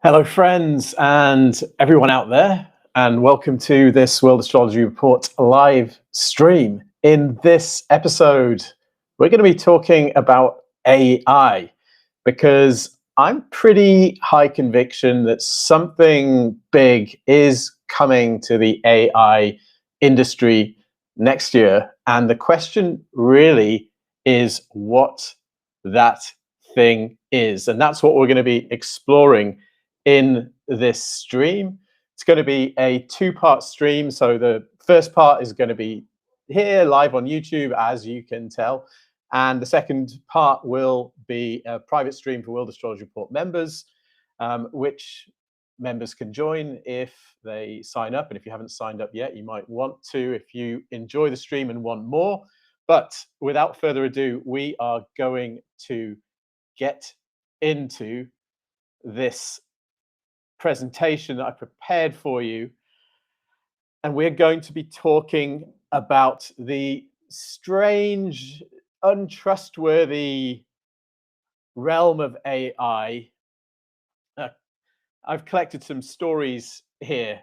Hello, friends, and everyone out there, and welcome to this World Astrology Report live stream. In this episode, we're going to be talking about AI because I'm pretty high conviction that something big is coming to the AI industry next year. And the question really is what that thing is. And that's what we're going to be exploring in this stream. It's going to be a two-part stream. So the first part is going to be here live on YouTube, as you can tell. And the second part will be a private stream for World Astrology Report members, which members can join if they sign up. And if you haven't signed up yet, you might want to if you enjoy the stream and want more. But without further ado, we are going to get into this presentation that I prepared for you. And we're going to be talking about the strange, untrustworthy realm of AI. I've collected some stories here,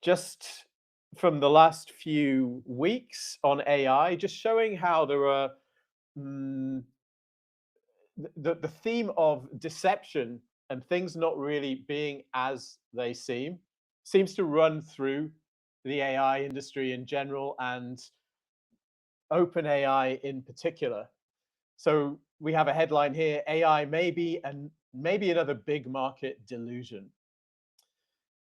just from the last few weeks on AI, just showing how there are the theme of deception and things not really being as they seems to run through the AI industry in general and open AI in particular. So we have a headline here: AI maybe another big market delusion.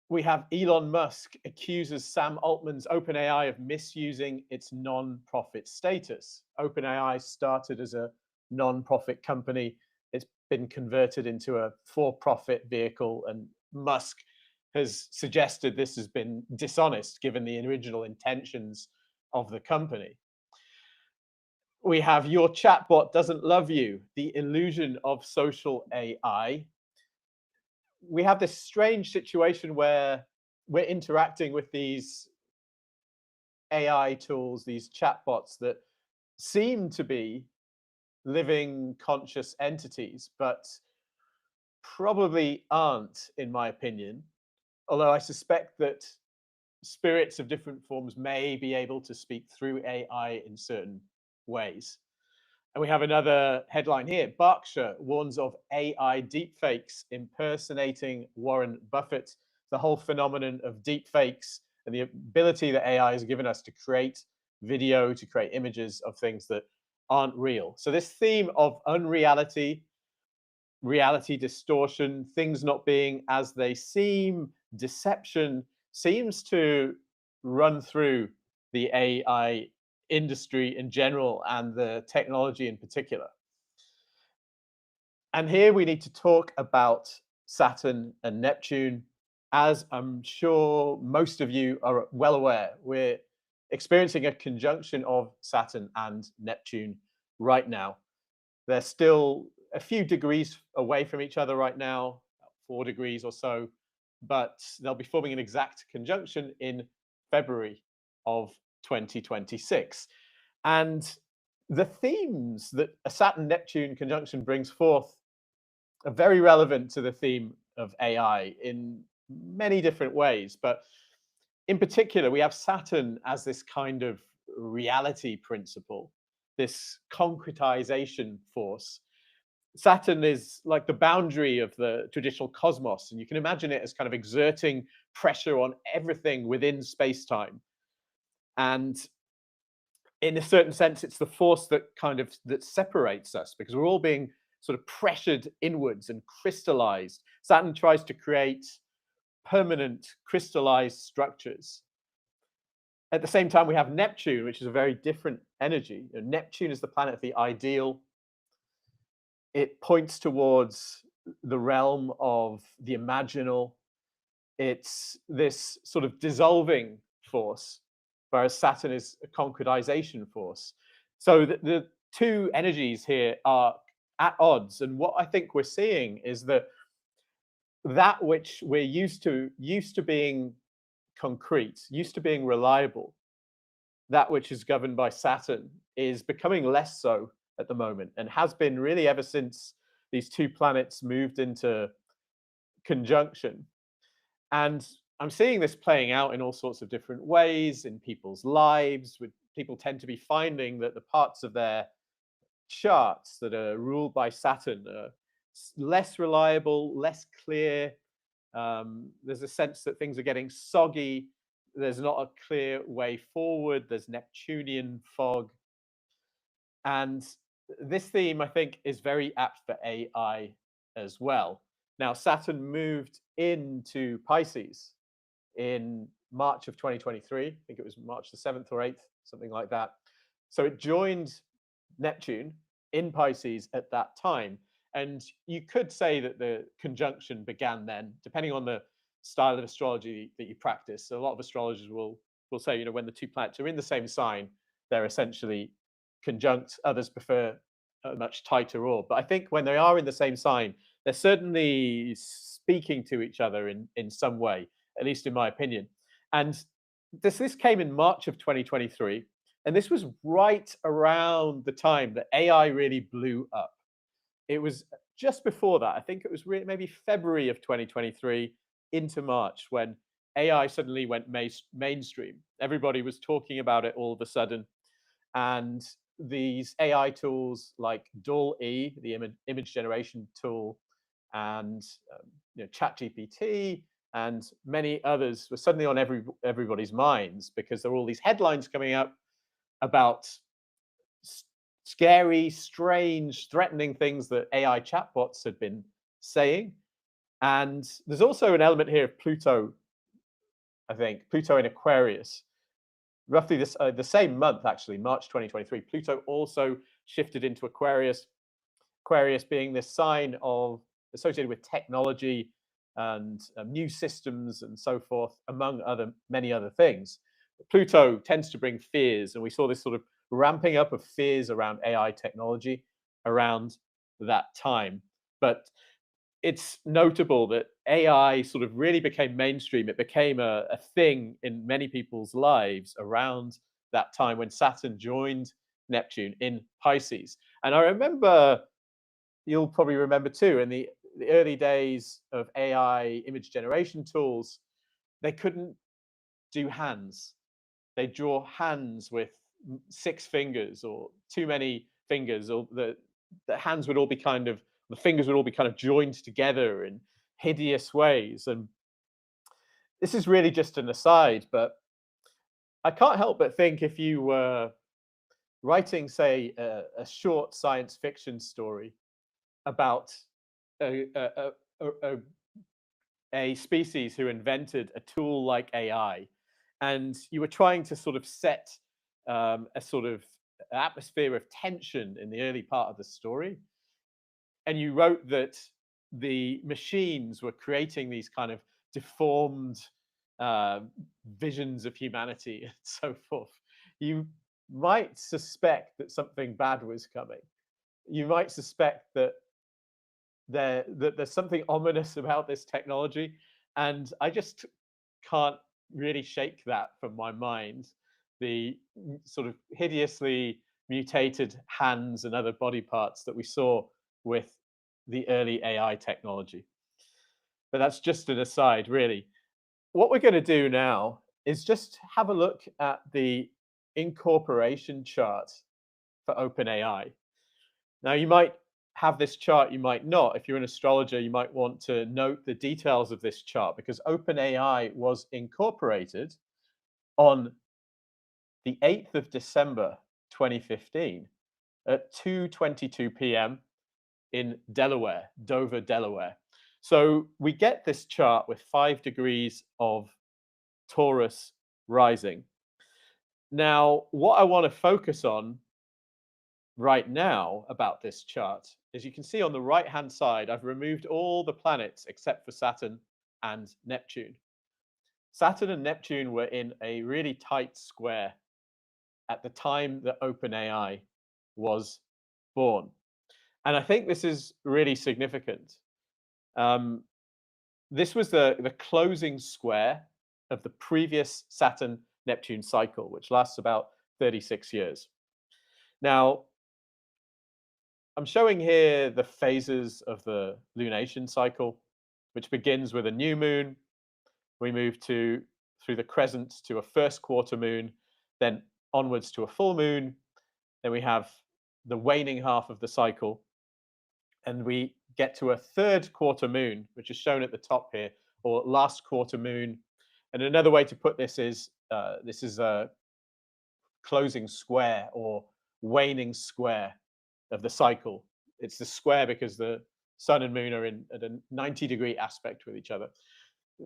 We have Elon Musk accuses Sam Altman's OpenAI of misusing its non-profit status. OpenAI started as a non-profit company. It's been converted into a for-profit vehicle, and Musk has suggested this has been dishonest given the original intentions of the company. We have your chatbot doesn't love you, the illusion of social AI. We have this strange situation where we're interacting with these AI tools, these chatbots that seem to be living conscious entities, but probably aren't, in my opinion. Although I suspect that spirits of different forms may be able to speak through AI in certain ways. And we have another headline here: Berkshire warns of AI deepfakes impersonating Warren Buffett. The whole phenomenon of deepfakes and the ability that AI has given us to create video, to create images of things that aren't real. So this theme of unreality, reality distortion, things not being as they seem, deception, seems to run through the AI industry in general and the technology in particular. And here we need to talk about Saturn and Neptune. As I'm sure most of you are well aware, we're experiencing a conjunction of Saturn and Neptune right now. They're still a few degrees away from each other right now, 4 degrees or so, but they'll be forming an exact conjunction in February of 2026. And the themes that a Saturn-Neptune conjunction brings forth are very relevant to the theme of AI in many different ways. But in particular, we have Saturn as this kind of reality principle, this concretization force. Saturn is like the boundary of the traditional cosmos, and you can imagine it as kind of exerting pressure on everything within space-time. And in a certain sense, it's the force that separates us, because we're all being sort of pressured inwards and crystallized. Saturn tries to create permanent crystallized structures. At the same time, we have Neptune, which is a very different energy. Neptune is the planet of the ideal. It points towards the realm of the imaginal. It's this sort of dissolving force, whereas Saturn is a concretization force. So the two energies here are at odds. And what I think we're seeing is that which we're used to being concrete, used to being reliable, that which is governed by Saturn is becoming less so at the moment, and has been really ever since these two planets moved into conjunction. And I'm seeing this playing out in all sorts of different ways in people's lives. With people tend to be finding that the parts of their charts that are ruled by Saturn are less reliable, less clear. There's a sense that things are getting soggy. There's not a clear way forward. There's Neptunian fog. And this theme, I think, is very apt for AI as well. Now, Saturn moved into Pisces in March of 2023. I think it was March the 7th or 8th, something like that. So it joined Neptune in Pisces at that time. And you could say that the conjunction began then, depending on the style of astrology that you practice. So a lot of astrologers will say, when the two planets are in the same sign, they're essentially conjunct. Others prefer a much tighter orb. But I think when they are in the same sign, they're certainly speaking to each other in some way, at least in my opinion. And this came in March of 2023. And this was right around the time that AI really blew up. It was just before that. I think it was maybe February of 2023 into March when AI suddenly went mainstream. Everybody was talking about it all of a sudden. And these AI tools like DALL-E, the image generation tool, and ChatGPT, and many others were suddenly on everybody's minds because there were all these headlines coming up about scary, strange, threatening things that AI chatbots had been saying. And there's also an element here of Pluto, I think, Pluto in Aquarius. Roughly the same month, actually, March 2023, Pluto also shifted into Aquarius. Aquarius being this sign of associated with technology and new systems and so forth, among many other things. Pluto tends to bring fears, and we saw this sort of ramping up of fears around AI technology around that time. But it's notable that AI sort of really became mainstream. It became a thing in many people's lives around that time when Saturn joined Neptune in Pisces. And I remember, you'll probably remember too, in the early days of AI image generation tools, they couldn't do hands. They draw hands with 6 fingers or too many fingers, or the hands would all be the fingers would all be kind of joined together in hideous ways. And this is really just an aside, but I can't help but think if you were writing, say, a short science fiction story about a species who invented a tool like AI, and you were trying to sort of set a sort of atmosphere of tension in the early part of the story, and you wrote that the machines were creating these kind of deformed visions of humanity and so forth, you might suspect that something bad was coming. You might suspect that there's something ominous about this technology, and I just can't really shake that from my mind. The sort of hideously mutated hands and other body parts that we saw with the early AI technology. But that's just an aside, really. What we're going to do now is just have a look at the incorporation chart for OpenAI. Now, you might have this chart, you might not. If you're an astrologer, you might want to note the details of this chart, because OpenAI was incorporated on the 8th of December 2015 at 2:22 p.m. in Delaware, Dover, Delaware. So we get this chart with 5 degrees of Taurus rising. Now, what I want to focus on right now about this chart is, you can see on the right-hand side, I've removed all the planets except for Saturn and Neptune. Saturn and Neptune were in a really tight square at the time that OpenAI was born. And I think this is really significant. This was the closing square of the previous Saturn-Neptune cycle, which lasts about 36 years. Now, I'm showing here the phases of the lunation cycle, which begins with a new moon. We move through the crescent to a first quarter moon, then onwards to a full moon. Then we have the waning half of the cycle, and we get to a third quarter moon, which is shown at the top here, or last quarter moon. And another way to put this is a closing square or waning square of the cycle. It's the square because the sun and moon are in at a 90-degree aspect with each other.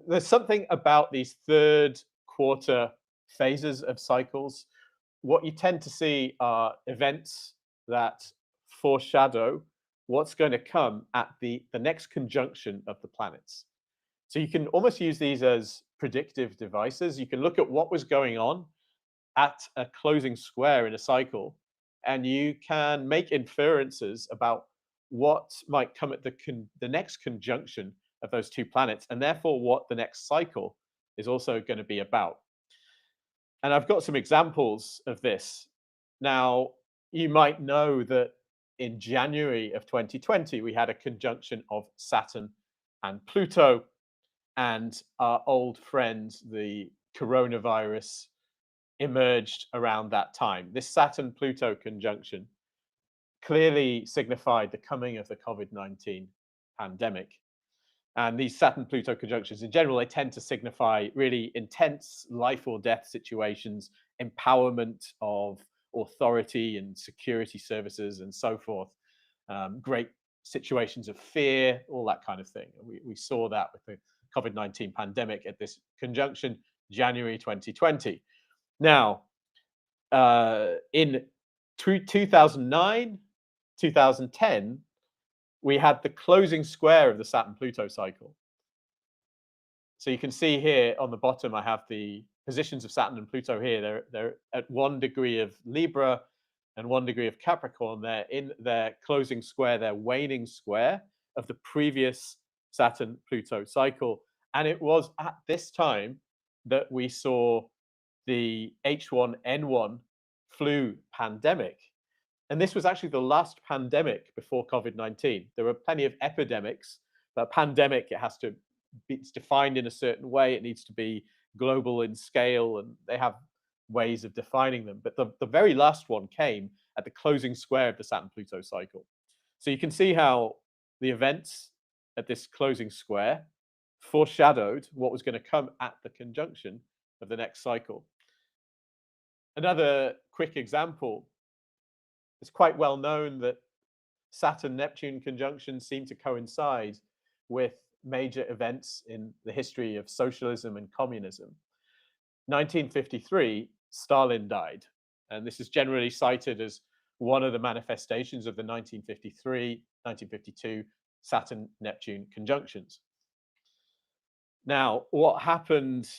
There's something about these third quarter phases of cycles. What you tend to see are events that foreshadow what's going to come at the next conjunction of the planets. So you can almost use these as predictive devices. You can look at what was going on at a closing square in a cycle, and you can make inferences about what might come at the next conjunction of those two planets, and therefore what the next cycle is also going to be about. And I've got some examples of this. Now, you might know that in January of 2020, we had a conjunction of Saturn and Pluto, and our old friend, the coronavirus, emerged around that time. This Saturn Pluto conjunction clearly signified the coming of the COVID-19 pandemic. And these Saturn Pluto conjunctions in general, they tend to signify really intense life or death situations, empowerment of authority and security services, and so forth. Great situations of fear, all that kind of thing. We saw that with the COVID-19 pandemic at this conjunction, January 2020. Now, in 2009, 2010, we had the closing square of the Saturn-Pluto cycle. So you can see here on the bottom, I have the positions of Saturn and Pluto here. They're at 1 degree of Libra and 1 degree of Capricorn. They're in their closing square, their waning square of the previous Saturn-Pluto cycle. And it was at this time that we saw the H1N1 flu pandemic. And this was actually the last pandemic before COVID-19. There were plenty of epidemics, but a pandemic, it's defined in a certain way. It needs to be global in scale, and they have ways of defining them. But the very last one came at the closing square of the Saturn-Pluto cycle. So you can see how the events at this closing square foreshadowed what was going to come at the conjunction of the next cycle. Another quick example, it's quite well known that Saturn-Neptune conjunctions seem to coincide with major events in the history of socialism and communism. 1953, Stalin died, and this is generally cited as one of the manifestations of the 1953-1952 Saturn-Neptune conjunctions. Now, what happened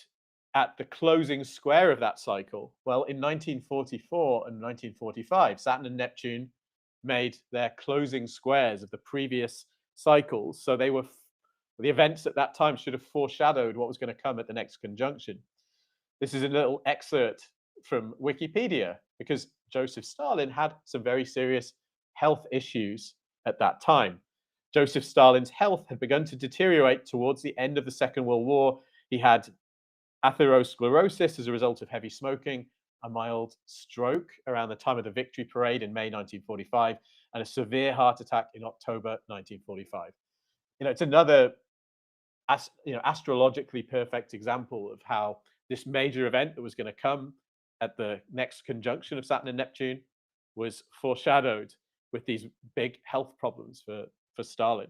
at the closing square of that cycle? Well, in 1944 and 1945, Saturn and Neptune made their closing squares of the previous cycles. So the events at that time should have foreshadowed what was going to come at the next conjunction. This is a little excerpt from Wikipedia, because Joseph Stalin had some very serious health issues at that time. Joseph Stalin's health had begun to deteriorate towards the end of the Second World War. He had atherosclerosis as a result of heavy smoking, a mild stroke around the time of the Victory Parade in May 1945, and a severe heart attack in October 1945. It's another astrologically perfect example of how this major event that was going to come at the next conjunction of Saturn and Neptune was foreshadowed with these big health problems for Stalin.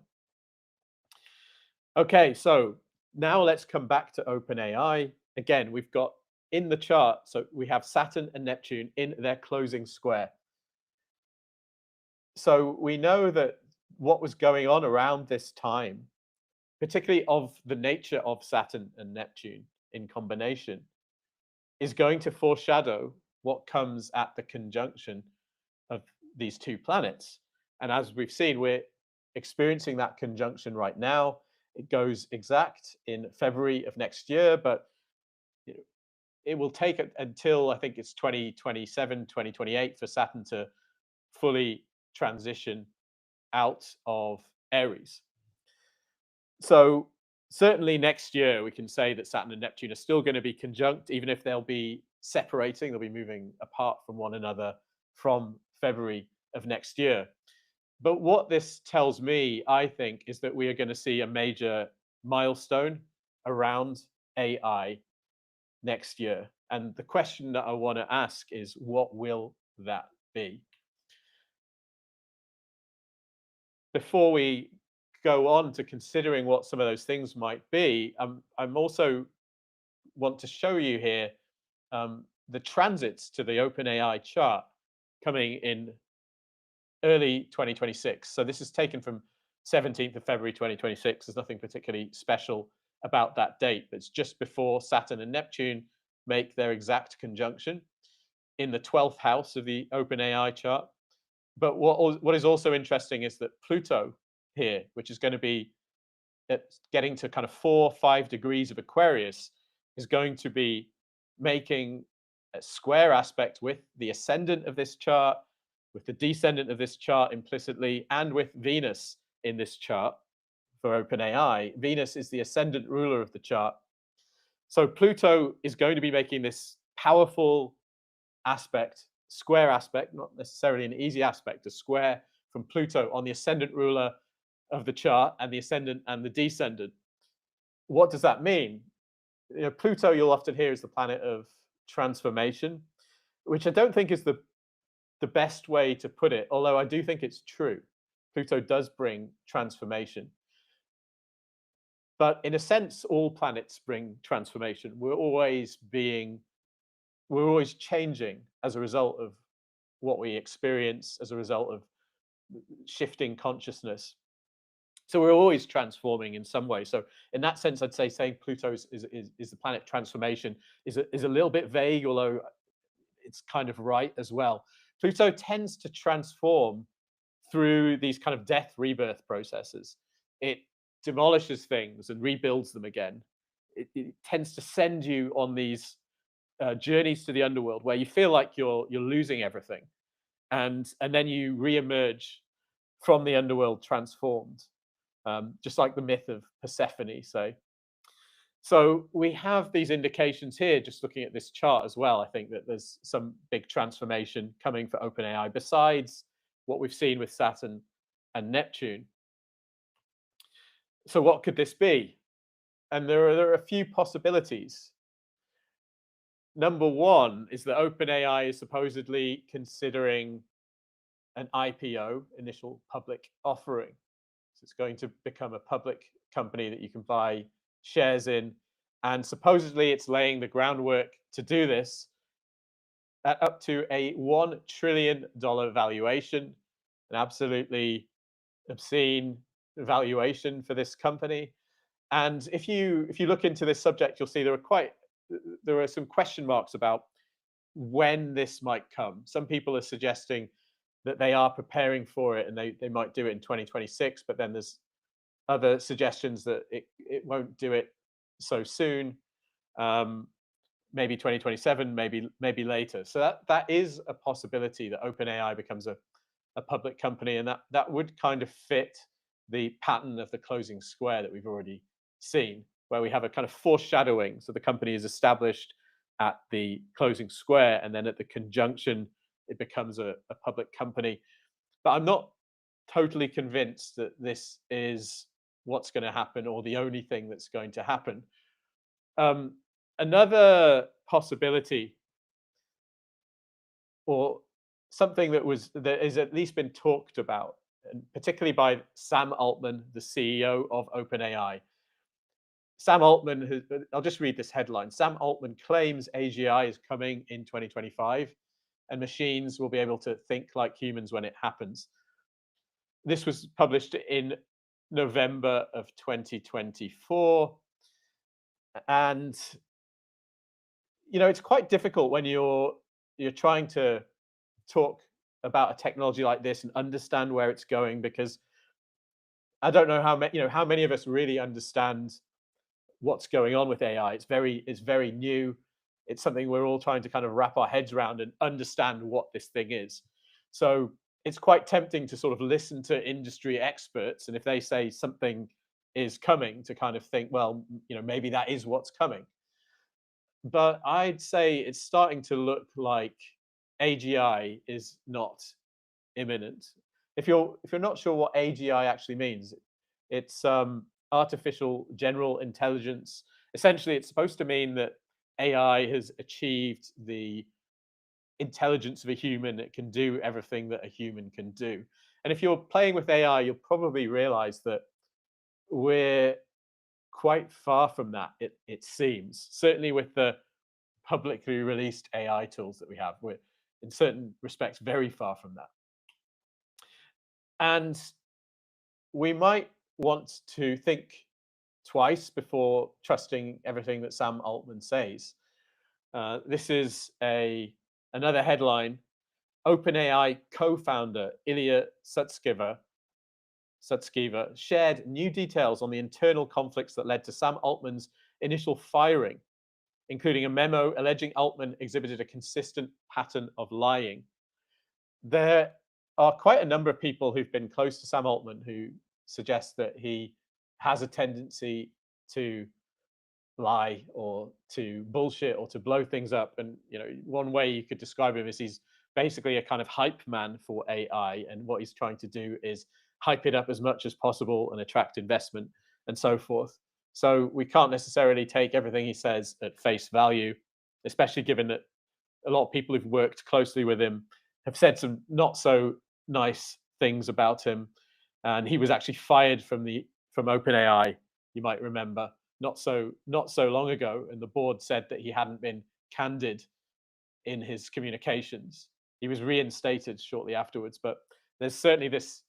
Okay, so now let's come back to OpenAI. Again, we've got in the chart, so we have Saturn and Neptune in their closing square. So we know that what was going on around this time, particularly of the nature of Saturn and Neptune in combination, is going to foreshadow what comes at the conjunction of these two planets. And as we've seen, we're experiencing that conjunction right now. It goes exact in February of next year, but it will take until I think it's 2027, 2028 for Saturn to fully transition out of Aries. So certainly next year, we can say that Saturn and Neptune are still going to be conjunct, even if they'll be separating, they'll be moving apart from one another from February of next year. But what this tells me, I think, is that we are going to see a major milestone around AI next year. And the question that I want to ask is, what will that be? Before we go on to considering what some of those things might be, I'm also want to show you here the transits to the OpenAI chart coming in early 2026. So this is taken from 17th of February 2026. There's nothing particularly special about that date. It's just before Saturn and Neptune make their exact conjunction in the 12th house of the OpenAI chart. But what is also interesting is that Pluto here, which is going to be getting to kind of 4-5 degrees of Aquarius, is going to be making a square aspect with the ascendant of this chart, with the descendant of this chart implicitly, and with Venus in this chart for OpenAI. Venus is the ascendant ruler of the chart. So Pluto is going to be making this powerful aspect, square aspect, not necessarily an easy aspect, a square from Pluto on the ascendant ruler of the chart and the ascendant and the descendant. What does that mean? You know, Pluto, you'll often hear, is the planet of transformation, which I don't think is the best way to put it, although I do think it's true. Pluto does bring transformation. But in a sense, all planets bring transformation. We're always changing as a result of what we experience, as a result of shifting consciousness. So we're always transforming in some way. So in that sense, I'd say saying Pluto is the planet transformation is a little bit vague, although it's kind of right as well. Pluto tends to transform through these kind of death rebirth processes. It demolishes things and rebuilds them again. It tends to send you on these journeys to the underworld where you feel like you're losing everything, and then you re-emerge from the underworld transformed, just like the myth of Persephone, say. So we have these indications here, just looking at this chart as well. I think that there's some big transformation coming for OpenAI besides what we've seen with Saturn and Neptune. So what could this be? And there are a few possibilities. Number one is that OpenAI is supposedly considering an IPO, initial public offering. So it's going to become a public company that you can buy shares in, and supposedly it's laying the groundwork to do this at up to a $1 trillion valuation, an absolutely obscene valuation for this company. And if you look into this subject, you'll see there are some question marks about when this might come. Some people are suggesting that they are preparing for it and they might do it in 2026, but then there's other suggestions that it won't do it so soon. Maybe 2027, maybe later. So that is a possibility that OpenAI becomes a public company, and that would kind of fit the pattern of the closing square that we've already seen, where we have a kind of foreshadowing. So the company is established at the closing square, and then at the conjunction, it becomes a public company. But I'm not totally convinced that this is what's going to happen or the only thing that's going to happen. Another possibility, or something that has at least been talked about, and particularly by Sam Altman, the CEO of OpenAI. Sam Altman, I'll just read this headline. Sam Altman claims AGI is coming in 2025 and machines will be able to think like humans when it happens. This was published in November of 2024. And, it's quite difficult when you're trying to talk about a technology like this and understand where it's going, because I don't know how many of us really understand what's going on with AI. It's very new. It's something we're all trying to kind of wrap our heads around and understand what this thing is. So it's quite tempting to sort of listen to industry experts, and if they say something is coming, to kind of think, well, maybe that is what's coming. But I'd say it's starting to look like AGI is not imminent. If you're not sure what AGI actually means, it's artificial general intelligence. Essentially, it's supposed to mean that AI has achieved the intelligence of a human. It can do everything that a human can do. And if you're playing with AI, you'll probably realize that we're quite far from that, it seems. Certainly with the publicly released AI tools that we have, we're in certain respects very far from that. And we might want to think twice before trusting everything that Sam Altman says. This is another headline. OpenAI co-founder Ilya Sutskever shared new details on the internal conflicts that led to Sam Altman's initial firing, including a memo alleging Altman exhibited a consistent pattern of lying. There are quite a number of people who've been close to Sam Altman who suggest that he has a tendency to lie or to bullshit or to blow things up. And one way you could describe him is he's basically a kind of hype man for AI, and what he's trying to do is hype it up as much as possible and attract investment and so forth. So we can't necessarily take everything he says at face value, especially given that a lot of people who've worked closely with him have said some not so nice things about him. And he was actually fired from OpenAI, you might remember, not so long ago, and the board said that he hadn't been candid in his communications. He was reinstated shortly afterwards, but there's certainly this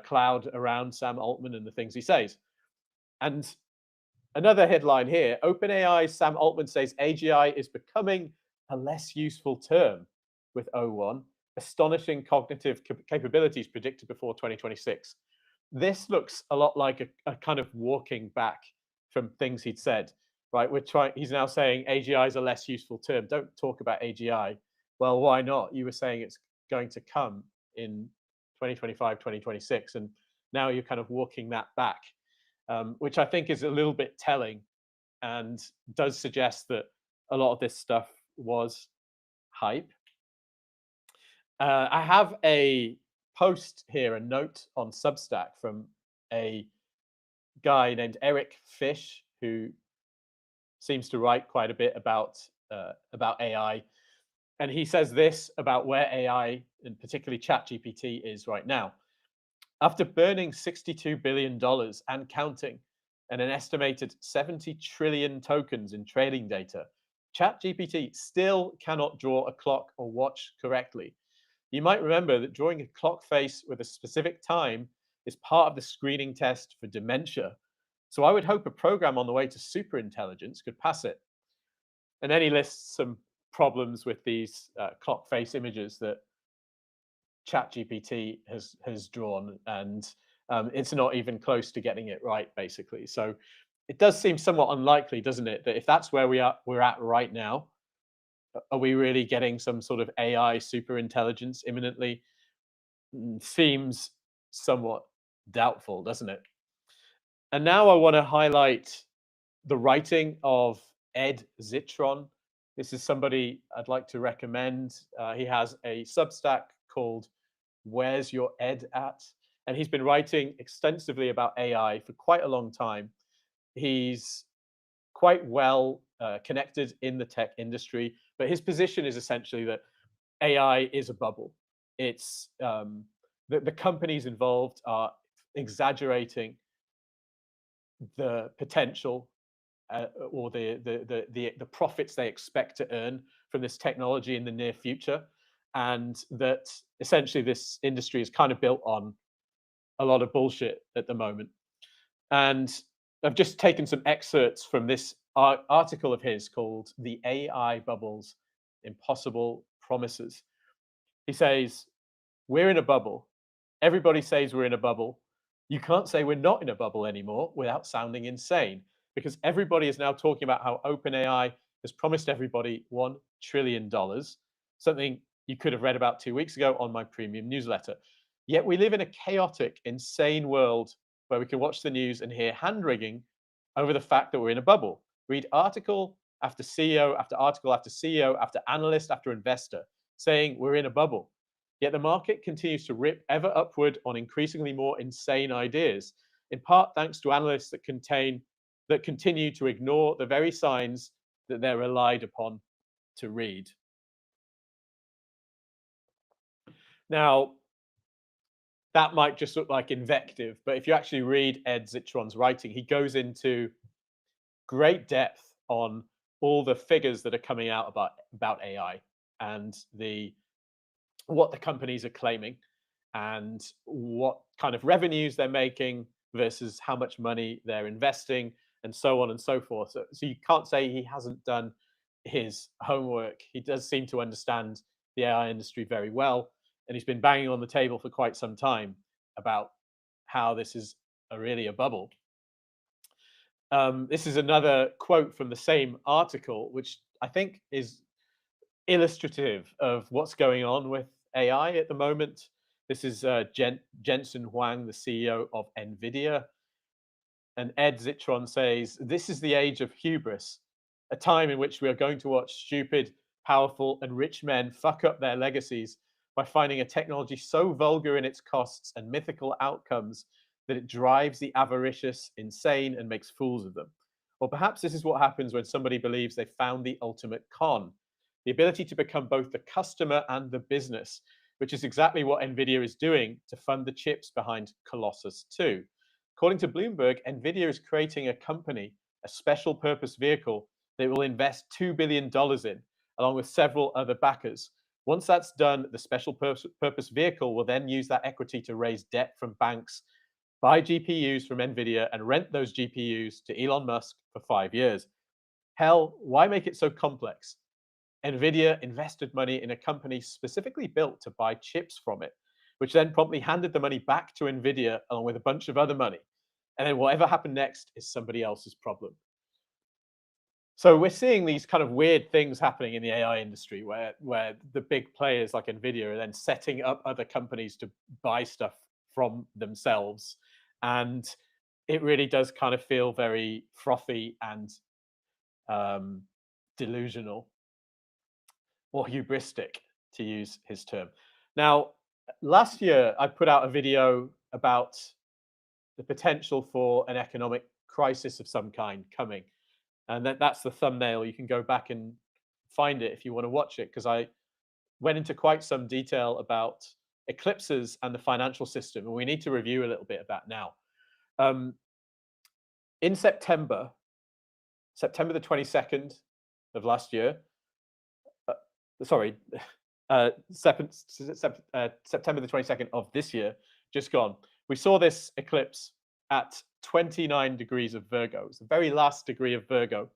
cloud around Sam Altman and the things he says. And another headline here: OpenAI's Sam Altman says AGI is becoming a less useful term with O1. Astonishing cognitive capabilities predicted before 2026. This looks a lot like a kind of walking back from things he'd said, right? He's now saying AGI is a less useful term. Don't talk about AGI. Well, why not? You were saying it's going to come in 2025, 2026, and now you're kind of walking that back, which I think is a little bit telling and does suggest that a lot of this stuff was hype. I have a post here, a note on Substack from a guy named Eric Fish, who seems to write quite a bit about AI. And he says this about where AI, and particularly ChatGPT, is right now. After burning $62 billion and counting, and an estimated 70 trillion tokens in trading data, ChatGPT still cannot draw a clock or watch correctly. You might remember that drawing a clock face with a specific time is part of the screening test for dementia. So I would hope a program on the way to superintelligence could pass it. And then he lists some problems with these clock face images that ChatGPT has drawn, and it's not even close to getting it right, basically. So it does seem somewhat unlikely, doesn't it, that if that's where we're at right now, are we really getting some sort of AI superintelligence imminently? Seems somewhat doubtful, doesn't it? And now I want to highlight the writing of Ed Zitron. This is somebody I'd like to recommend. He has a Substack called Where's Your Ed At? And he's been writing extensively about AI for quite a long time. He's quite well connected in the tech industry, but his position is essentially that AI is a bubble. It's the companies involved are exaggerating the potential or the profits they expect to earn from this technology in the near future, and that essentially this industry is kind of built on a lot of bullshit at the moment. And I've just taken some excerpts from this article of his called "The AI Bubble's Impossible Promises." He says, "We're in a bubble. Everybody says we're in a bubble. You can't say we're not in a bubble anymore without sounding insane, because everybody is now talking about how OpenAI has promised everybody $1 trillion, something you could have read about 2 weeks ago on my premium newsletter. Yet we live in a chaotic, insane world where we can watch the news and hear hand wringing over the fact that we're in a bubble. Read article after CEO after article after CEO after analyst after investor saying we're in a bubble. Yet the market continues to rip ever upward on increasingly more insane ideas, in part thanks to analysts that continue to ignore the very signs that they're relied upon to read. Now, that might just look like invective, but if you actually read Ed Zitron's writing, he goes into great depth on all the figures that are coming out about AI and what the companies are claiming and what kind of revenues they're making versus how much money they're investing and so on and so forth. So you can't say he hasn't done his homework. He does seem to understand the AI industry very well, and he's been banging on the table for quite some time about how this is really a bubble. This is another quote from the same article, which I think is illustrative of what's going on with AI at the moment. This is Jensen Huang, the CEO of NVIDIA. And Ed Zitron says, "This is the age of hubris, a time in which we are going to watch stupid, powerful, and rich men fuck up their legacies by finding a technology so vulgar in its costs and mythical outcomes that it drives the avaricious insane and makes fools of them. Or perhaps this is what happens when somebody believes they've found the ultimate con, the ability to become both the customer and the business, which is exactly what NVIDIA is doing to fund the chips behind Colossus 2. According to Bloomberg, NVIDIA is creating a company, a special purpose vehicle that will invest $2 billion in, along with several other backers. Once that's done, the special purpose vehicle will then use that equity to raise debt from banks, buy GPUs from NVIDIA, and rent those GPUs to Elon Musk for 5 years. Hell, why make it so complex? NVIDIA invested money in a company specifically built to buy chips from it, which then promptly handed the money back to NVIDIA along with a bunch of other money. And then whatever happened next is somebody else's problem. So we're seeing these kind of weird things happening in the AI industry where the big players like NVIDIA are then setting up other companies to buy stuff from themselves. And it really does kind of feel very frothy and delusional or hubristic, to use his term. Now, last year, I put out a video about the potential for an economic crisis of some kind coming. And that's the thumbnail. You can go back and find it if you want to watch it, because I went into quite some detail about eclipses and the financial system. And we need to review a little bit of that now. In September the 22nd of last year, September the 22nd of this year, just gone, we saw this eclipse at 29 degrees of Virgo. It's the very last degree of Virgo.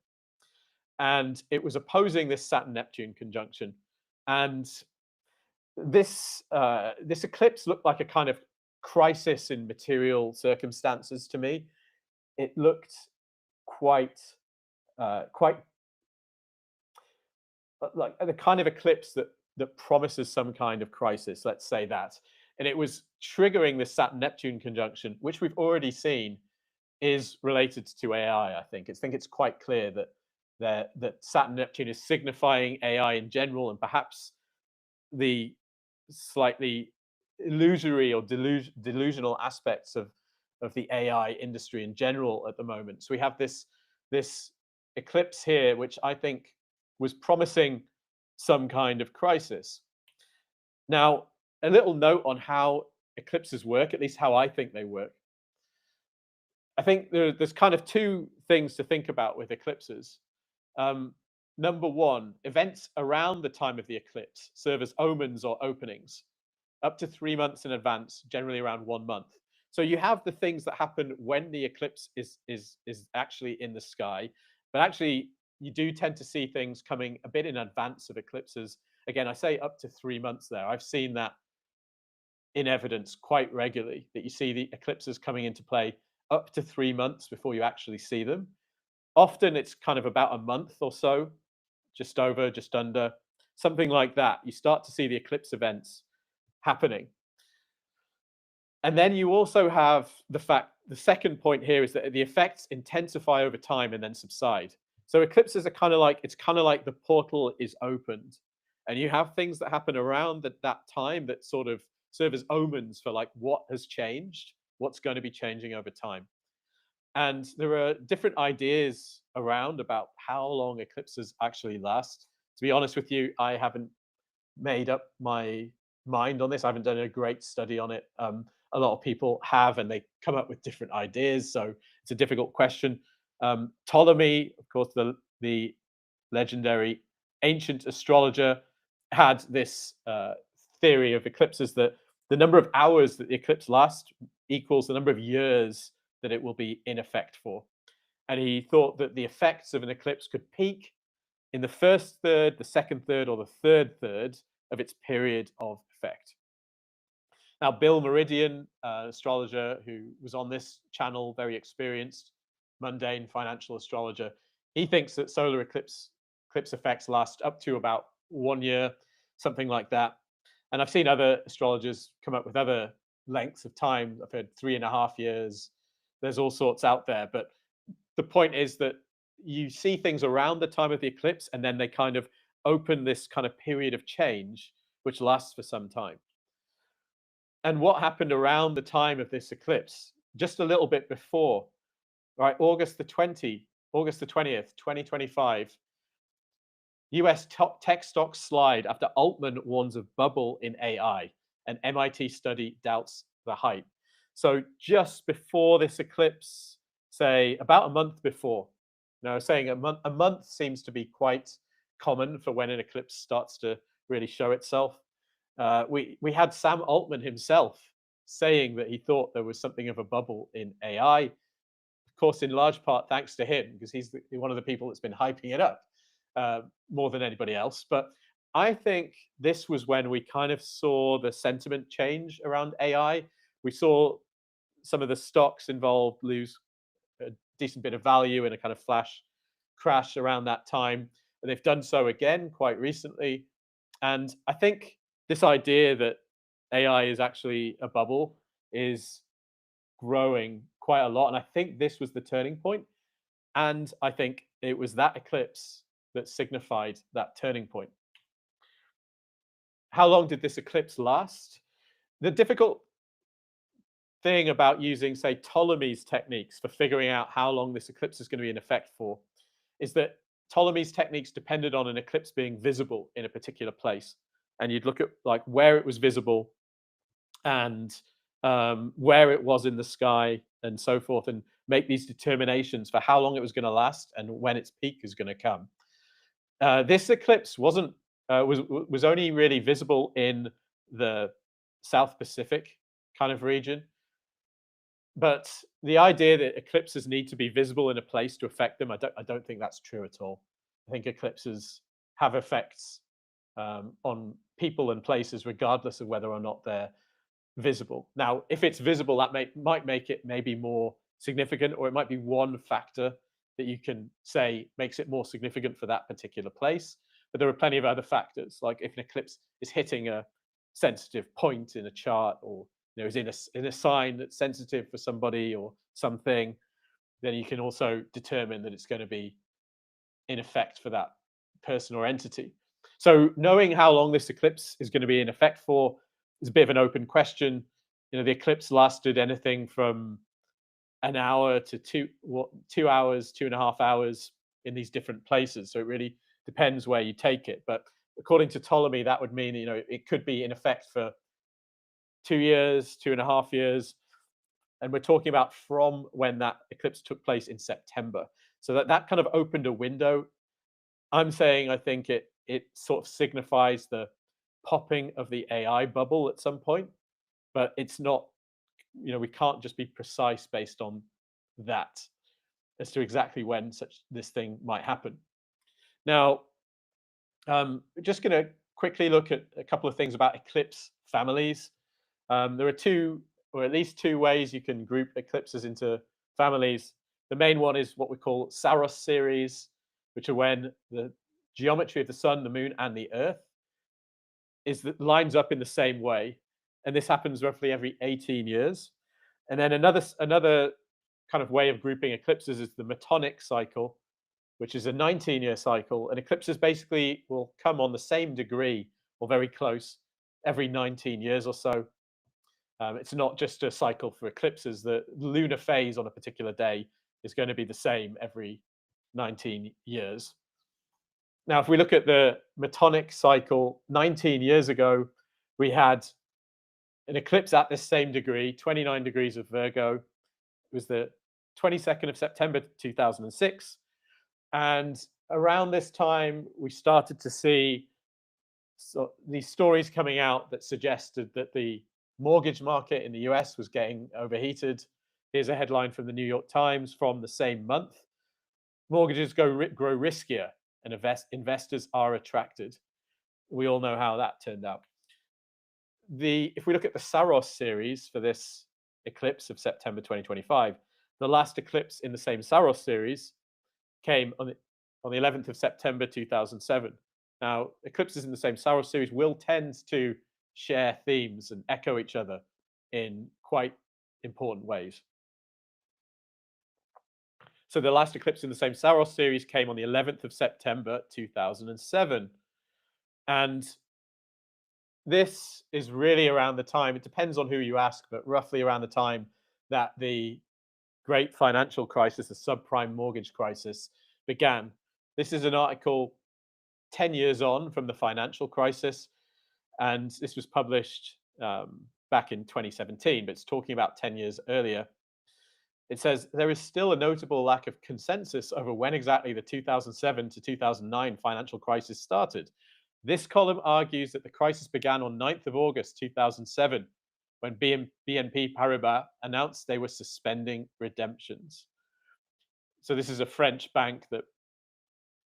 And it was opposing this Saturn Neptune conjunction. And this eclipse looked like a kind of crisis in material circumstances to me. It looked quite like the kind of eclipse that promises some kind of crisis, let's say that. And it was triggering this Saturn-Neptune conjunction, which we've already seen is related to AI, I think. I think it's quite clear that Saturn-Neptune is signifying AI in general, and perhaps the slightly illusory or delusional aspects of the AI industry in general at the moment. So we have this eclipse here, which I think was promising some kind of crisis. Now, a little note on how eclipses work, at least how I think they work. I think there's kind of two things to think about with eclipses. Number one, events around the time of the eclipse serve as omens or openings, up to 3 months in advance, generally around 1 month. So you have the things that happen when the eclipse is actually in the sky, but actually you do tend to see things coming a bit in advance of eclipses. Again, I say up to 3 months there. I've seen that in evidence quite regularly, that you see the eclipses coming into play up to 3 months before you actually see them. Often it's kind of about a month or so, just over, just under. something like that. You start to see the eclipse events happening. And then you also have the second point here is that the effects intensify over time and then subside. So eclipses are it's kind of like the portal is opened, and you have things that happen around that time that sort of serve as omens for like what has changed, what's going to be changing over time. And there are different ideas around about how long eclipses actually last. To be honest with you, I haven't made up my mind on this. I haven't done a great study on it. A lot of people have, and they come up with different ideas. So it's a difficult question. Ptolemy, of course, the legendary ancient astrologer, had this theory of eclipses that the number of hours that the eclipse lasts equals the number of years that it will be in effect for. And he thought that the effects of an eclipse could peak in the first third, the second third, or the third third of its period of effect. Now, Bill Meridian, astrologer who was on this channel, very experienced, mundane financial astrologer, he thinks that solar eclipse effects last up to about 1 year, something like that. And I've seen other astrologers come up with other lengths of time. I've heard 3.5 years. There's all sorts out there. But the point is that you see things around the time of the eclipse, and then they kind of open this kind of period of change, which lasts for some time. And what happened around the time of this eclipse, just a little bit before, right? August the 20th, 2025, US top tech stocks slide after Altman warns of bubble in AI. An MIT study doubts the hype. So just before this eclipse, say about a month before, now saying a month seems to be quite common for when an eclipse starts to really show itself. We had Sam Altman himself saying that he thought there was something of a bubble in AI. Of course, in large part thanks to him, because he's one of the people that's been hyping it up more than anybody else. But I think this was when we kind of saw the sentiment change around AI. We saw some of the stocks involved lose a decent bit of value in a kind of flash crash around that time. And they've done so again quite recently. And I think this idea that AI is actually a bubble is growing quite a lot. And I think this was the turning point. And I think it was that eclipse that signified that turning point. How long did this eclipse last? The difficult thing about using, say, Ptolemy's techniques for figuring out how long this eclipse is going to be in effect for is that Ptolemy's techniques depended on an eclipse being visible in a particular place. And you'd look at like where it was visible and where it was in the sky and so forth, and make these determinations for how long it was going to last and when its peak is going to come. This eclipse was only really visible in the South Pacific kind of region. But the idea that eclipses need to be visible in a place to affect them, I don't think that's true at all. I think eclipses have effects on people and places, regardless of whether or not they're visible. Now, if it's visible, that might make it maybe more significant, or it might be one factor that you can say makes it more significant for that particular place. But there are plenty of other factors, like if an eclipse is hitting a sensitive point in a chart, or is in a sign that's sensitive for somebody or something, then you can also determine that it's going to be in effect for that person or entity. So knowing how long this eclipse is going to be in effect for is a bit of an open question. The eclipse lasted anything from an hour to 2 hours, 2.5 hours in these different places. So it really depends where you take it. But according to Ptolemy, that would mean it could be in effect for 2 years, 2.5 years. And we're talking about from when that eclipse took place in September. So that kind of opened a window. I'm saying I think it sort of signifies the popping of the AI bubble at some point, but it's not, we can't just be precise based on that as to exactly when this thing might happen. Now, just going to quickly look at a couple of things about eclipse families. There are two, or at least two ways you can group eclipses into families. The main one is what we call Saros series, which are when the geometry of the sun, the moon, and the earth is that lines up in the same way, and this happens roughly every 18 years. And then another kind of way of grouping eclipses is the metonic cycle, which is a 19-year cycle, and eclipses basically will come on the same degree or very close every 19 years or so. It's not just a cycle for eclipses. The lunar phase on a particular day is going to be the same every 19 years. Now, if we look at the metonic cycle, 19 years ago, we had an eclipse at this same degree, 29 degrees of Virgo. It was the 22nd of September 2006. And around this time, we started to see these stories coming out that suggested that the mortgage market in the US was getting overheated. Here's a headline from the New York Times from the same month. Mortgages grow riskier and investors are attracted. We all know how that turned out. If we look at the Saros series for this eclipse of September 2025, the last eclipse in the same Saros series came on the 11th of September 2007. Now, eclipses in the same Saros series will tend to share themes and echo each other in quite important ways. So the last eclipse in the same Saros series came on the 11th of September 2007. And this is really around the time, it depends on who you ask, but roughly around the time that the great financial crisis, the subprime mortgage crisis, began. This is an article 10 years on from the financial crisis, and this was published back in 2017, but it's talking about 10 years earlier. It says there is still a notable lack of consensus over when exactly the 2007 to 2009 financial crisis started. This column argues that the crisis began on 9th of August 2007, when BNP Paribas announced they were suspending redemptions. So this is a French bank that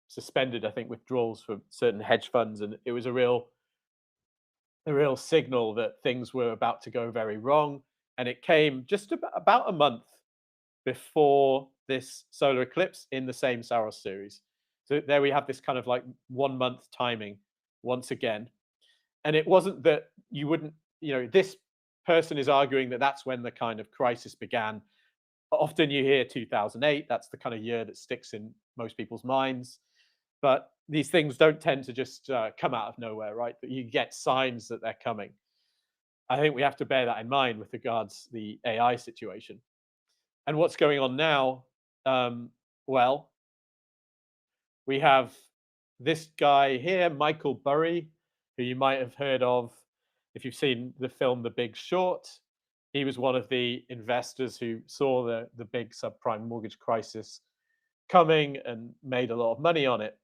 suspended, I think, withdrawals from certain hedge funds, and it was a real signal that things were about to go very wrong. And it came just about a month before this solar eclipse in the same Saros series. So there we have this kind of like 1 month timing once again. And it wasn't that you wouldn't, this person is arguing that that's when the kind of crisis began. Often you hear 2008, that's the kind of year that sticks in most people's minds. But these things don't tend to just come out of nowhere, right? That you get signs that they're coming. I think we have to bear that in mind with regards to the AI situation. And what's going on now? Well, we have this guy here, Michael Burry, who you might have heard of if you've seen the film The Big Short. He was one of the investors who saw the big subprime mortgage crisis coming and made a lot of money on it.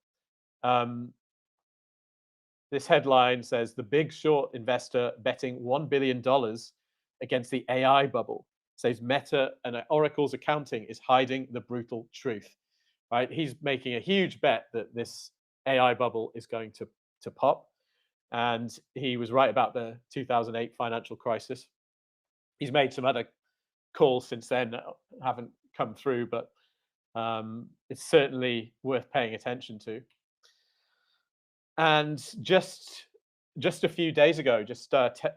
This headline says, The Big Short investor betting $1 billion against the AI bubble, says Meta and Oracle's accounting is hiding the brutal truth. Right? He's making a huge bet that this AI bubble is going to pop. And he was right about the 2008 financial crisis. He's made some other calls since then that haven't come through, but it's certainly worth paying attention to. And just a few days ago,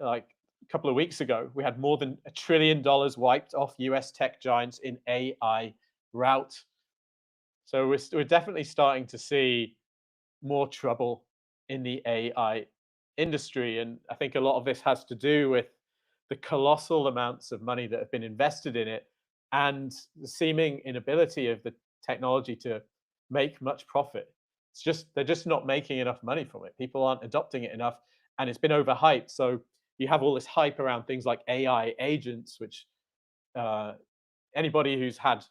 like a couple of weeks ago, we had more than $1 trillion wiped off US tech giants in AI rout. So we're definitely starting to see more trouble in the AI industry. And I think a lot of this has to do with the colossal amounts of money that have been invested in it and the seeming inability of the technology to make much profit. They're just not making enough money from it. People aren't adopting it enough, and it's been overhyped. So you have all this hype around things like AI agents, which anybody who's had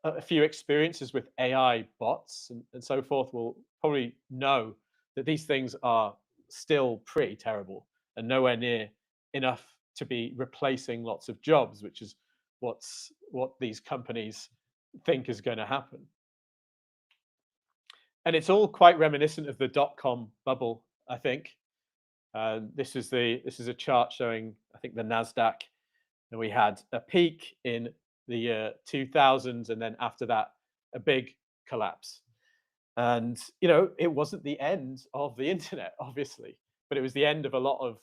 a few experiences with AI bots and so forth will probably know that these things are still pretty terrible and nowhere near enough to be replacing lots of jobs, which is what these companies think is going to happen. And it's all quite reminiscent of the dot-com bubble, I think. This is a chart showing, I think, the Nasdaq, and we had a peak in the year 2000, and then after that, a big collapse. And it wasn't the end of the internet, obviously. but it was the end of a lot of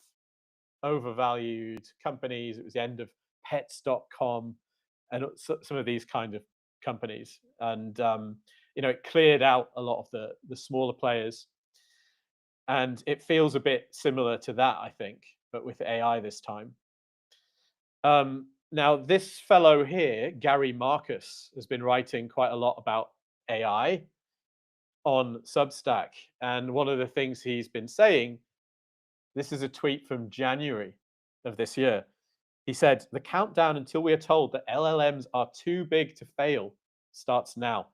overvalued companies. It was the end of pets.com and some of these kind of companies. And it cleared out a lot of the smaller players. And it feels a bit similar to that, I think, but with AI this time. Now, this fellow here, Gary Marcus, has been writing quite a lot about AI on Substack. And one of the things he's been saying, this is a tweet from January of this year. He said, "The countdown until we are told that LLMs are too big to fail starts now.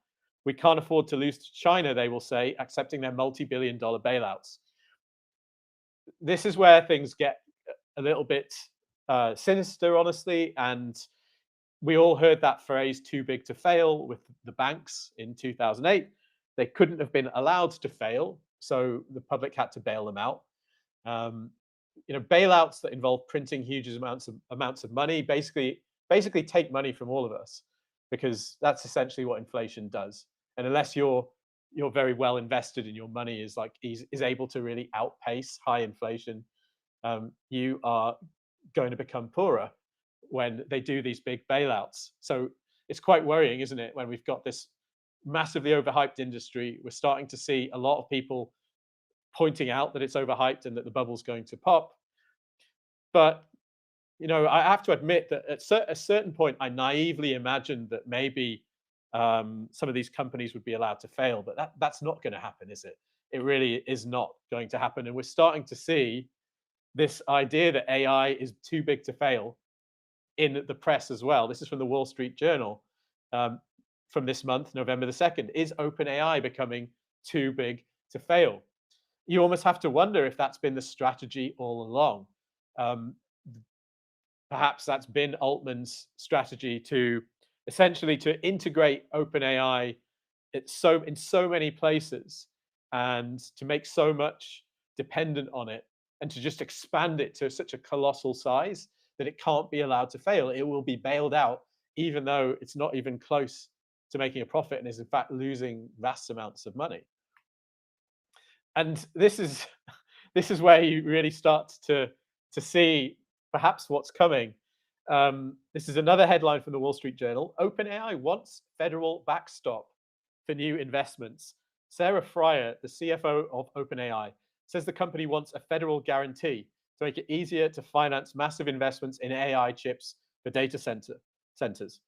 We can't afford to lose to China," they will say, accepting their multi-billion-dollar bailouts. This is where things get a little bit sinister, honestly. And we all heard that phrase, too big to fail, with the banks in 2008. They couldn't have been allowed to fail, so the public had to bail them out. Bailouts that involve printing huge amounts of money basically take money from all of us, because that's essentially what inflation does. And unless you're very well invested and your money is able to really outpace high inflation, you are going to become poorer when they do these big bailouts. So it's quite worrying, isn't it, when we've got this massively overhyped industry. We're starting to see a lot of people pointing out that it's overhyped and that the bubble's going to pop. But I have to admit that at a certain point, I naively imagined that maybe some of these companies would be allowed to fail, but that's not going to happen, is it? It really is not going to happen. And we're starting to see this idea that AI is too big to fail in the press as well. This is from the Wall Street Journal from this month, November the 2nd. Is OpenAI becoming too big to fail? You almost have to wonder if that's been the strategy all along. Perhaps that's been Altman's strategy to essentially to integrate OpenAI in so many places, and to make so much dependent on it, and to just expand it to such a colossal size that it can't be allowed to fail. It will be bailed out, even though it's not even close to making a profit and is in fact losing vast amounts of money. And this is where you really start to see perhaps what's coming. This is another headline from the Wall Street Journal. OpenAI wants federal backstop for new investments. Sarah Fryer, the CFO of OpenAI, says the company wants a federal guarantee to make it easier to finance massive investments in AI chips for data centers.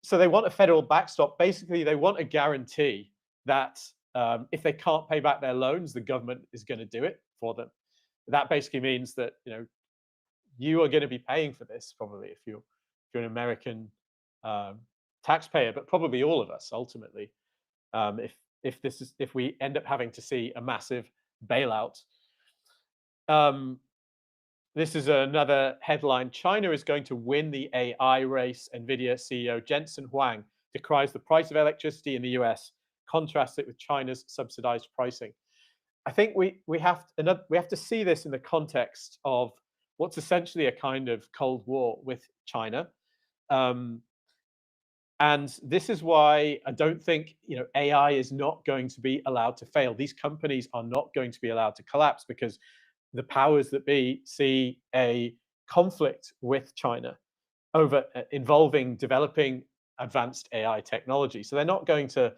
So they want a federal backstop. Basically, they want a guarantee that if they can't pay back their loans, the government is going to do it for them. That basically means that you are going to be paying for this, probably, if you're an American taxpayer, but probably all of us ultimately. If we end up having to see a massive bailout. This is another headline. China is going to win the AI race. NVIDIA CEO Jensen Huang decries the price of electricity in the US, contrasts it with China's subsidized pricing. I think we have to see this in the context of what's essentially a kind of Cold War with China. And this is why I don't think AI is not going to be allowed to fail. These companies are not going to be allowed to collapse, because the powers that be see a conflict with China over involving developing advanced AI technology. So they're not going to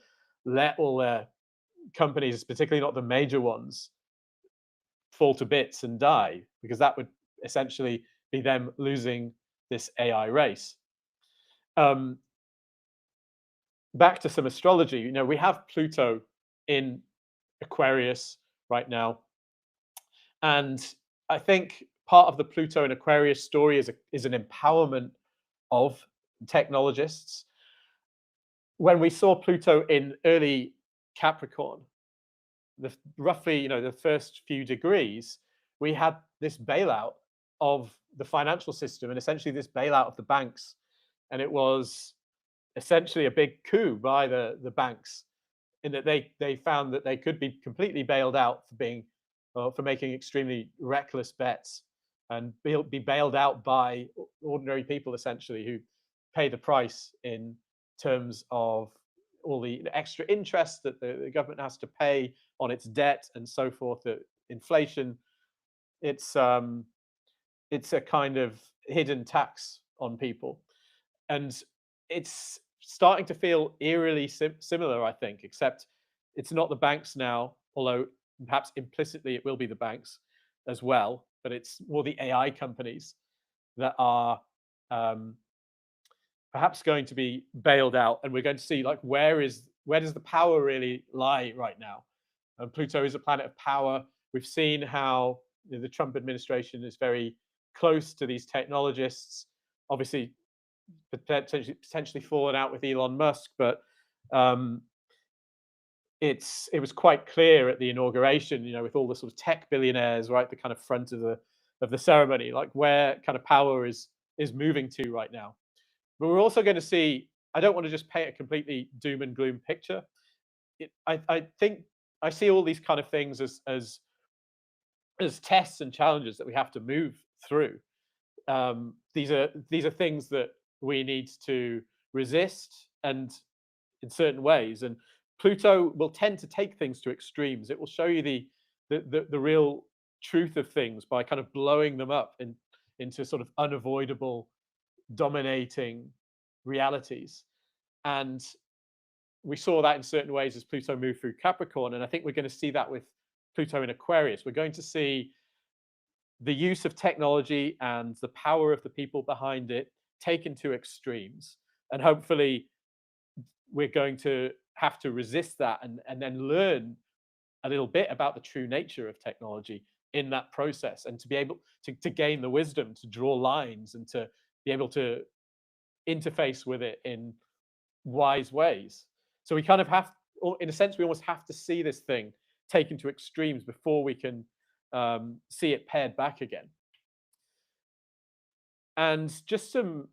let all their companies, particularly not the major ones, fall to bits and die, because that would essentially be them losing this AI race. Back to some astrology. We have Pluto in Aquarius right now. And I think part of the Pluto and Aquarius story is an empowerment of technologists. When we saw Pluto in early Capricorn, roughly the first few degrees, we had this bailout of the financial system, and essentially this bailout of the banks. And it was essentially a big coup by the banks, in that they found that they could be completely bailed out for making extremely reckless bets, and be bailed out by ordinary people, essentially, who pay the price in terms of all the extra interest that the government has to pay on its debt and so forth, the inflation, it's um, it's a kind of hidden tax on people, and it's starting to feel eerily similar, I think, except it's not the banks now, although perhaps implicitly it will be the banks as well, but it's more the AI companies that are um, perhaps going to be bailed out, and we're going to see like where does the power really lie right now? And Pluto is a planet of power. We've seen how the Trump administration is very close to these technologists. Obviously, potentially fallen out with Elon Musk, but um, it was quite clear at the inauguration, with all the sort of tech billionaires right at the kind of front of the ceremony, like where kind of power is moving to right now. But we're also going to see. I don't want to just paint a completely doom and gloom picture. I think I see all these kind of things as tests and challenges that we have to move through. These are things that we need to resist, and in certain ways. And Pluto will tend to take things to extremes. It will show you the real truth of things by kind of blowing them up into sort of unavoidable, dominating realities. And we saw that in certain ways as Pluto moved through Capricorn. And I think we're going to see that with Pluto in Aquarius. We're going to see the use of technology and the power of the people behind it taken to extremes. And hopefully, we're going to have to resist that and then learn a little bit about the true nature of technology in that process, and to be able to gain the wisdom to draw lines and to be able to interface with it in wise ways. So we kind of have, or in a sense, we almost have to see this thing taken to extremes before we can see it pared back again. And just some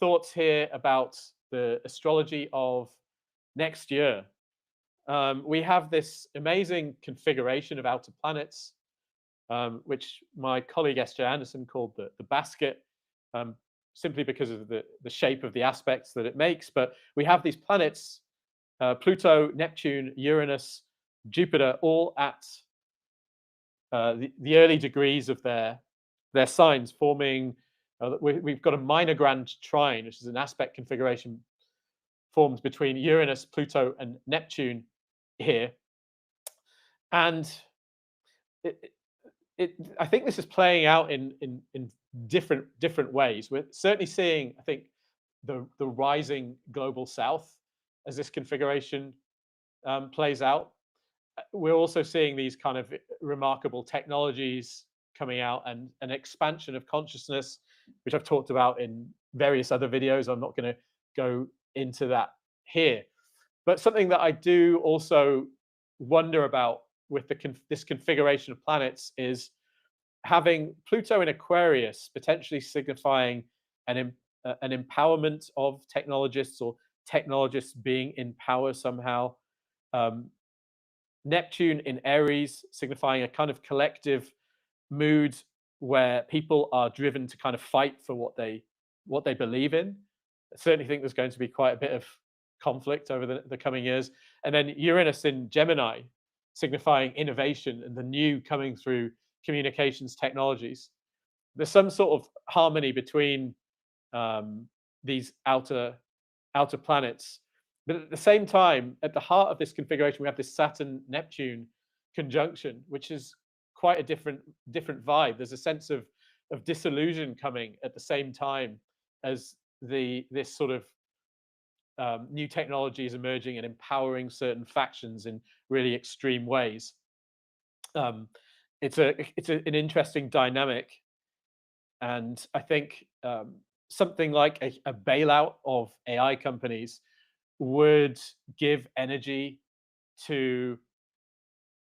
thoughts here about the astrology of next year. We have this amazing configuration of outer planets, which my colleague S.J. Anderson called the basket, simply because of the shape of the aspects that it makes. But we have these planets, Pluto, Neptune, Uranus, Jupiter, all at the early degrees of their signs, forming. We've got a minor grand trine, which is an aspect configuration formed between Uranus, Pluto, and Neptune here. And I think this is playing out in different ways. We're certainly seeing, I think, the rising global south as this configuration plays out. We're also seeing these kind of remarkable technologies coming out, and an expansion of consciousness, which I've talked about in various other videos. I'm not going to go into that here. But something that I do also wonder about with this configuration of planets is having Pluto in Aquarius potentially signifying an empowerment of technologists, or technologists being in power somehow. Neptune in Aries signifying a kind of collective mood where people are driven to kind of fight for what they believe in. I certainly think there's going to be quite a bit of conflict over the coming years. And then Uranus in Gemini, signifying innovation and the new coming through communications technologies. There's some sort of harmony between these outer planets. But at the same time, at the heart of this configuration, we have this Saturn Neptune conjunction, which is quite a different vibe. There's a sense of disillusion coming at the same time as this sort of new technology is emerging and empowering certain factions in really extreme ways. It's an interesting dynamic, and I think something like a bailout of AI companies would give energy to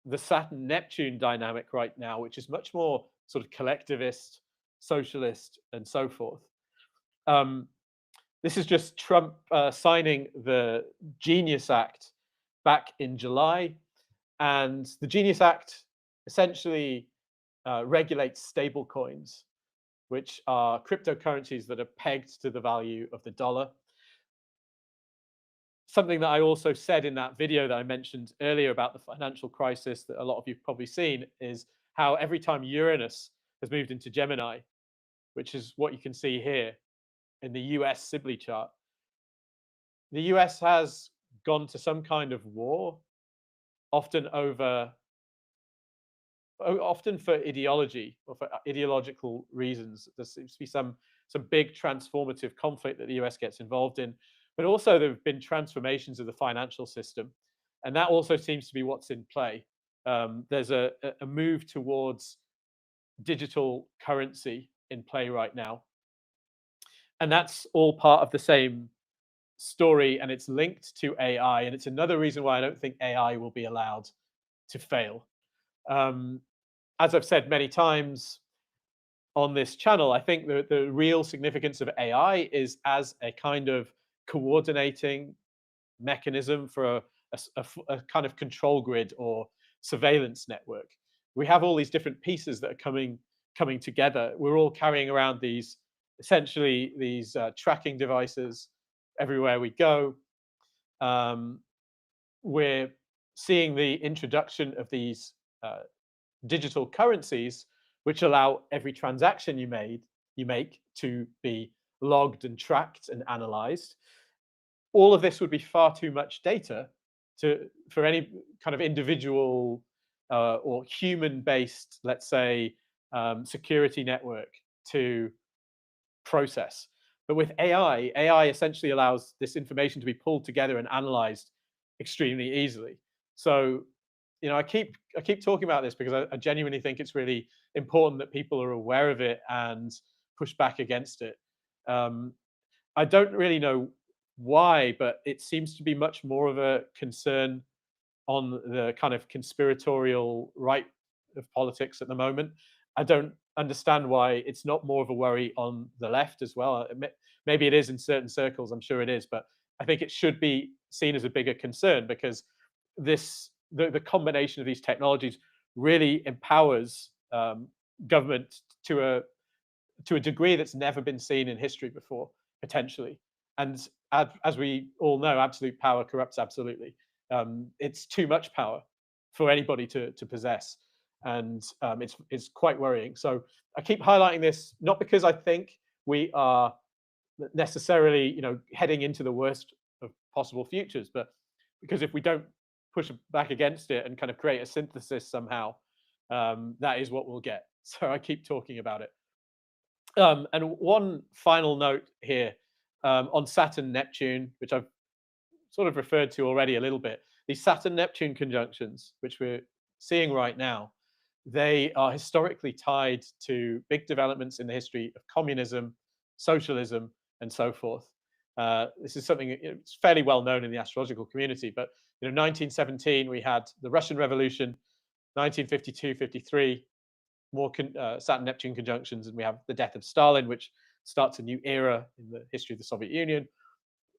the Saturn Neptune dynamic right now, which is much more sort of collectivist, socialist, and so forth. This is just Trump signing the Genius Act back in July. And the Genius Act essentially regulates stablecoins, which are cryptocurrencies that are pegged to the value of the dollar. something that I also said in that video that I mentioned earlier about the financial crisis that a lot of you've probably seen is how every time Uranus has moved into Gemini, which is what you can see here in the US Sibley chart, the US has gone to some kind of war, often over often for ideology or for ideological reasons. There seems to be some big transformative conflict that the US gets involved in, but also there have been transformations of the financial system, and that also seems to be what's in play. There's a move towards digital currency in play right now, and that's all part of the same story, and it's linked to AI, and it's another reason why I don't think AI will be allowed to fail. Um, as I've said many times on this channel, I think the real significance of AI is as a kind of coordinating mechanism for a kind of control grid or surveillance network. We have all these different pieces that are coming together. We're all carrying around these essentially these tracking devices everywhere we go. Um, we're seeing the introduction of these digital currencies, which allow every transaction you make to be logged and tracked and analyzed. All of this would be far too much data for any kind of individual or human-based, let's say, security network to process. But with AI essentially allows this information to be pulled together and analyzed extremely easily. So, I keep talking about this because I genuinely think it's really important that people are aware of it and push back against it. Um, I don't really know why, but it seems to be much more of a concern on the kind of conspiratorial right of politics at the moment. I don't understand why it's not more of a worry on the left as well. Maybe it is in certain circles, I'm sure it is, but I think it should be seen as a bigger concern because the combination of these technologies really empowers government to a degree that's never been seen in history before, potentially. And as we all know, absolute power corrupts absolutely. It's too much power for anybody to possess, and it's quite worrying. So I keep highlighting this not because I think we are necessarily heading into the worst of possible futures, but because if we don't push back against it and kind of create a synthesis somehow, that is what we'll get. So I keep talking about it. And one final note here on Saturn Neptune, which I've sort of referred to already a little bit. These Saturn Neptune conjunctions, which we're seeing right now, they are historically tied to big developments in the history of communism, socialism, and so forth. This is something it's fairly well known in the astrological community. But 1917 we had the Russian Revolution, 1952-53 more Saturn Neptune conjunctions, and we have the death of Stalin, which starts a new era in the history of the Soviet Union.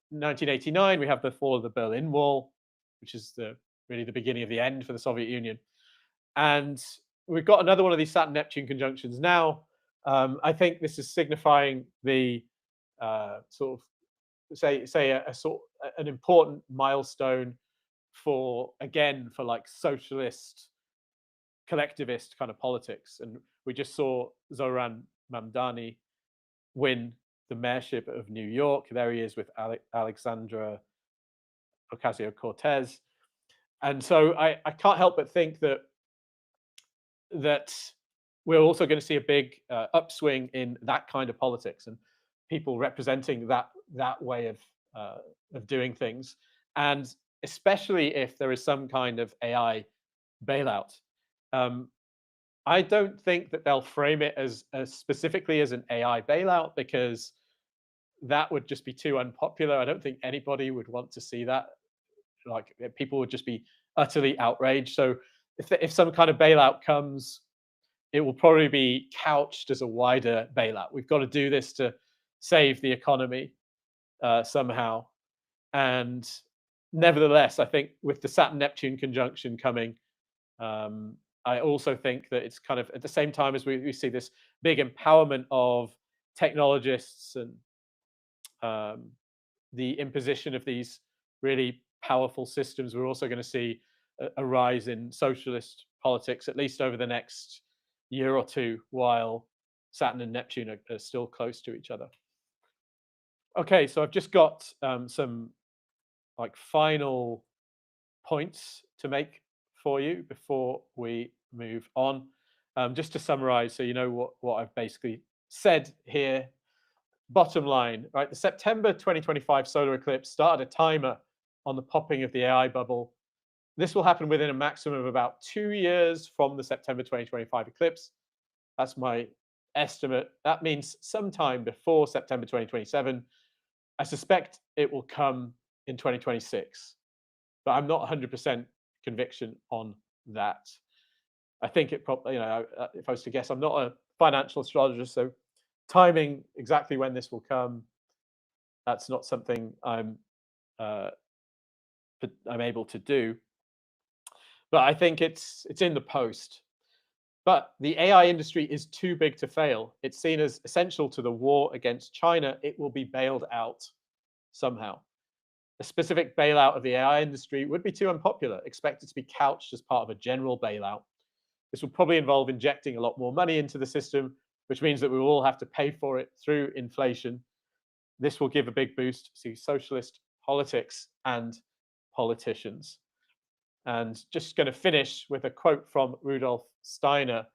1989, we have the fall of the Berlin Wall, which is really the beginning of the end for the Soviet Union. And we've got another one of these Saturn Neptune conjunctions now. I think this is signifying the sort of say an important milestone for like socialist collectivist kind of politics. And we just saw Zoran Mamdani win the mayorship of New York. There he is with Alexandra Ocasio-Cortez. And so I can't help but think that we're also going to see a big upswing in that kind of politics and people representing that way of doing things. And especially if there is some kind of AI bailout. I don't think that they'll frame it as specifically as an AI bailout because that would just be too unpopular. I don't think anybody would want to see that. Like people would just be utterly outraged. So if some kind of bailout comes, it will probably be couched as a wider bailout. We've got to do this to save the economy somehow. And nevertheless, I think with the Saturn Neptune conjunction coming, I also think that it's kind of at the same time as we see this big empowerment of technologists and the imposition of these really powerful systems. We're also going to see a rise in socialist politics, at least over the next year or two, while Saturn and Neptune are still close to each other. Okay, so I've just got some like final points to make for you before we move on. Just to summarize, so you know what I've basically said here. Bottom line, right? The September 2025 solar eclipse started a timer on the popping of the AI bubble. This will happen within a maximum of about 2 years from the September 2025 eclipse. That's my estimate. That means sometime before September 2027. I suspect it will come in 2026, but I'm not 100% conviction on that. I think it probably, if I was to guess, I'm not a financial astrologer, so timing exactly when this will come, that's not something uh, I'm able to do. But I think it's in the post. But the AI industry is too big to fail. It's seen as essential to the war against China. It will be bailed out somehow. A specific bailout of the AI industry would be too unpopular. Expect it to be couched as part of a general bailout. This will probably involve injecting a lot more money into the system, which means that we will all have to pay for it through inflation. This will give a big boost to socialist politics and politicians. And just going to finish with a quote from Rudolf Steiner.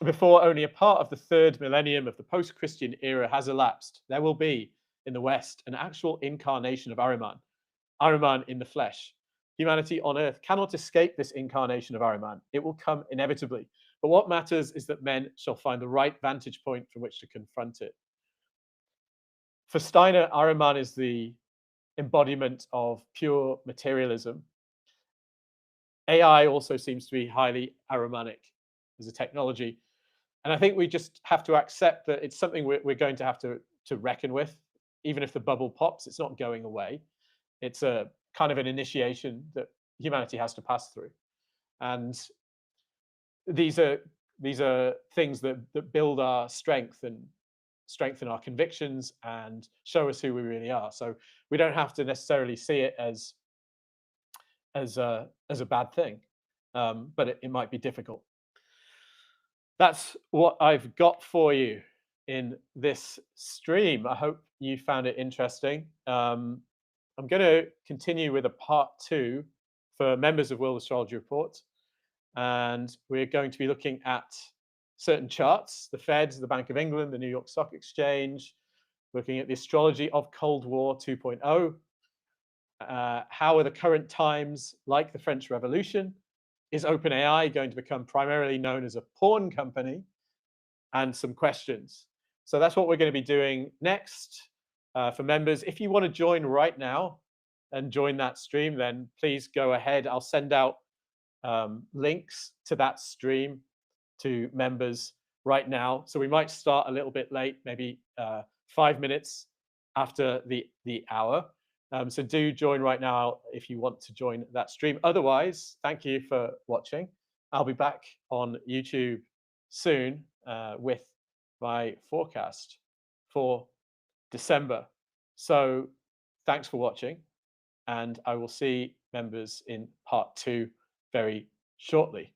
Before only a part of the third millennium of the post-Christian era has elapsed, there will be, in the West, an actual incarnation of Ahriman in the flesh. Humanity on Earth cannot escape this incarnation of Ahriman. It will come inevitably. But what matters is that men shall find the right vantage point from which to confront it. For Steiner, Ahriman is the embodiment of pure materialism. AI also seems to be highly Ahrimanic as a technology. And I think we just have to accept that it's something we're going to have to reckon with. Even if the bubble pops, it's not going away. It's a kind of an initiation that humanity has to pass through. And these are things that build our strength and strengthen our convictions and show us who we really are. So we don't have to necessarily see it as a bad thing, but it might be difficult. That's what I've got for you in this stream. I hope you found it interesting. I'm going to continue with a part 2 for members of World Astrology Report, and we're going to be looking at certain charts: the Fed, the Bank of England, the New York Stock Exchange, looking at the astrology of Cold War 2.0. How are the current times like the French Revolution? Is OpenAI going to become primarily known as a porn company? And some questions. So that's what we're going to be doing next for members. If you want to join right now and join that stream, then please go ahead. I'll send out links to that stream to members right now. So we might start a little bit late, maybe 5 minutes after the hour. So do join right now if you want to join that stream. Otherwise, thank you for watching. I'll be back on YouTube soon with my forecast for December. So thanks for watching, and I will see members in part 2 very shortly.